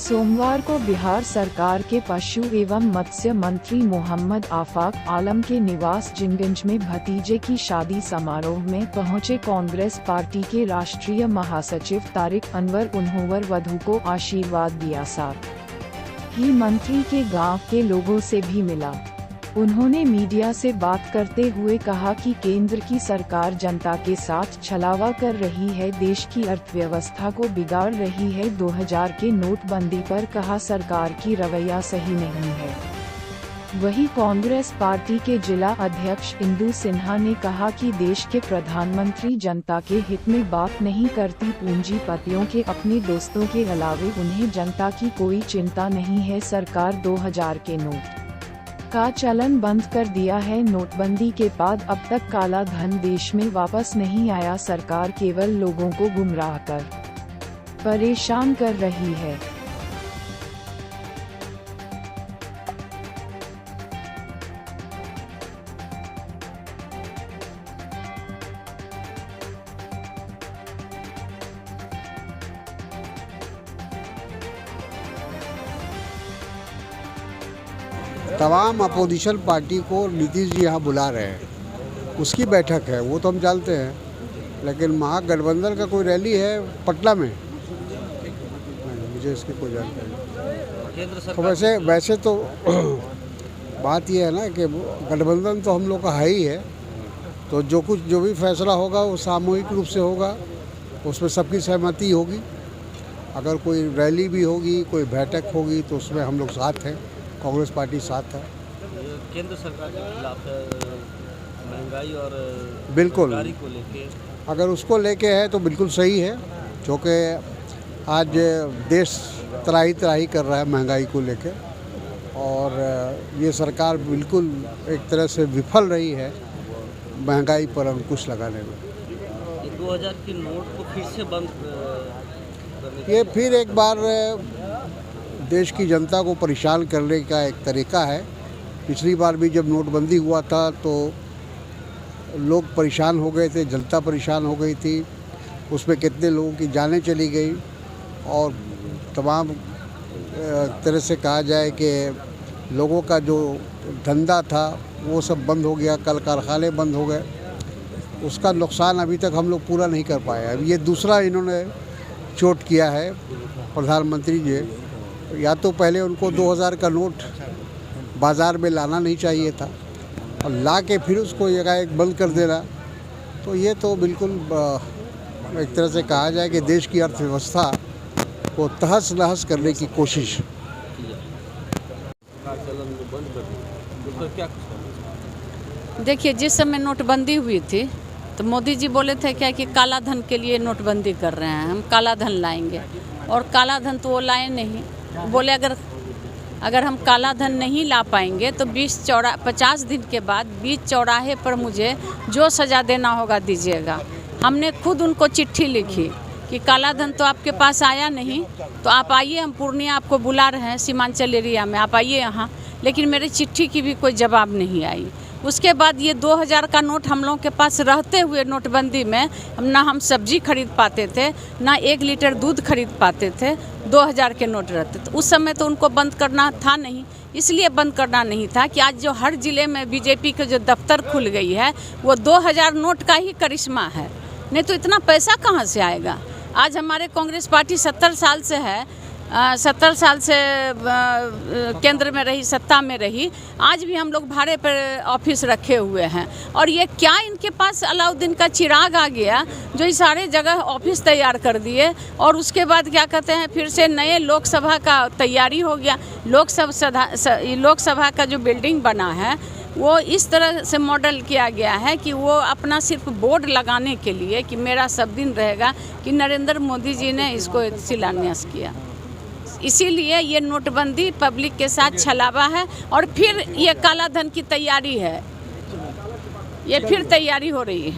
सोमवार को बिहार सरकार के पशु एवं मत्स्य मंत्री मोहम्मद आफाक आलम के निवास जिनगंज में भतीजे की शादी समारोह में पहुंचे कांग्रेस पार्टी के राष्ट्रीय महासचिव तारिक अनवर। उन्होंने वधू को आशीर्वाद दिया, साथ ही मंत्री के गांव के लोगों से भी मिला। उन्होंने मीडिया से बात करते हुए कहा कि केंद्र की सरकार जनता के साथ छलावा कर रही है, देश की अर्थव्यवस्था को बिगाड़ रही है। 2000 के नोटबंदी पर कहा सरकार की रवैया सही नहीं है। वहीं कांग्रेस पार्टी के जिला अध्यक्ष इंदु सिन्हा ने कहा कि देश के प्रधानमंत्री जनता के हित में बात नहीं करती, पूंजीपतियों के अपने दोस्तों के अलावे उन्हें जनता की कोई चिंता नहीं है। सरकार 2000 के नोट का चलन बंद कर दिया है। नोटबंदी के बाद अब तक काला धन देश में वापस नहीं आया। सरकार केवल लोगों को गुमराह कर परेशान कर रही है। तमाम अपोजिशन पार्टी को नीतीश जी यहाँ बुला रहे हैं, उसकी बैठक है, वो तो हम जानते हैं। लेकिन महागठबंधन का कोई रैली है पटना में, मुझे इसकी कोई जानकारी। तो वैसे तो बात ये है ना कि गठबंधन तो हम लोग का है ही है, तो जो भी फैसला होगा वो सामूहिक रूप से होगा, उसमें सबकी सहमति होगी। अगर कोई रैली भी होगी, कोई बैठक होगी, तो उसमें हम लोग साथ हैं, कांग्रेस पार्टी साथ है। केंद्र सरकार के खिलाफ महंगाई और बिल्कुल को लेके, अगर उसको लेके है तो बिल्कुल सही है, क्योंकि आज देश त्राही त्राही कर रहा है महंगाई को लेके, और ये सरकार बिल्कुल एक तरह से विफल रही है महंगाई पर अंकुश लगाने में। 2000 के नोट को फिर से बंद ये फिर एक बार देश की जनता को परेशान करने का एक तरीका है। पिछली बार भी जब नोटबंदी हुआ था तो लोग परेशान हो गए थे, जनता परेशान हो गई थी, उसमें कितने लोगों की जानें चली गई, और तमाम तरह से कहा जाए कि लोगों का जो धंधा था वो सब बंद हो गया, कल कारखाने बंद हो गए। उसका नुकसान अभी तक हम लोग पूरा नहीं कर पाए। अब ये दूसरा इन्होंने चोट किया है प्रधानमंत्री जी। या तो पहले उनको 2000 का नोट बाज़ार में लाना नहीं चाहिए था, और ला के फिर उसको एकाएक बंद कर देना, तो ये तो बिल्कुल एक तरह से कहा जाए कि देश की अर्थव्यवस्था को तहस नहस करने की कोशिश। देखिए, जिस समय नोटबंदी हुई थी तो मोदी जी बोले थे क्या कि काला धन के लिए नोटबंदी कर रहे हैं, हम काला धन लाएंगे, और काला धन तो वो लाए नहीं। बोले अगर हम काला धन नहीं ला पाएंगे तो 50 दिन के बाद बीच चौराहे पर मुझे जो सज़ा देना होगा दीजिएगा। हमने खुद उनको चिट्ठी लिखी कि काला धन तो आपके पास आया नहीं, तो आप आइए, हम पूर्णिया आपको बुला रहे हैं, सीमांचल एरिया में आप आइए यहाँ। लेकिन मेरी चिट्ठी की भी कोई जवाब नहीं आई। उसके बाद ये 2000 का नोट हम लोगों के पास रहते हुए नोटबंदी में ना हम सब्जी खरीद पाते थे, ना 1 लीटर दूध खरीद पाते थे। 2000 के नोट रहते थे उस समय, तो उनको बंद करना था नहीं, इसलिए बंद करना नहीं था कि आज जो हर ज़िले में बीजेपी के जो दफ्तर खुल गई है वो 2000 नोट का ही करिश्मा है, नहीं तो इतना पैसा कहाँ से आएगा। आज हमारे कांग्रेस पार्टी 70 साल से है, 70 साल से केंद्र में रही, सत्ता में रही। आज भी हम लोग भाड़े पर ऑफिस रखे हुए हैं, और ये क्या इनके पास अलाउद्दीन का चिराग आ गया जो इस सारे जगह ऑफिस तैयार कर दिए, और उसके बाद क्या कहते हैं फिर से नए लोकसभा का तैयारी हो गया। लोकसभा का जो बिल्डिंग बना है वो इस तरह से मॉडल किया गया है कि वो अपना सिर्फ बोर्ड लगाने के लिए कि मेरा सब दिन रहेगा, कि नरेंद्र मोदी जी ने इसको शिलान्यास किया। इसीलिए ये नोटबंदी पब्लिक के साथ छलावा है, और फिर ये काला धन की तैयारी है, ये फिर तैयारी हो रही है।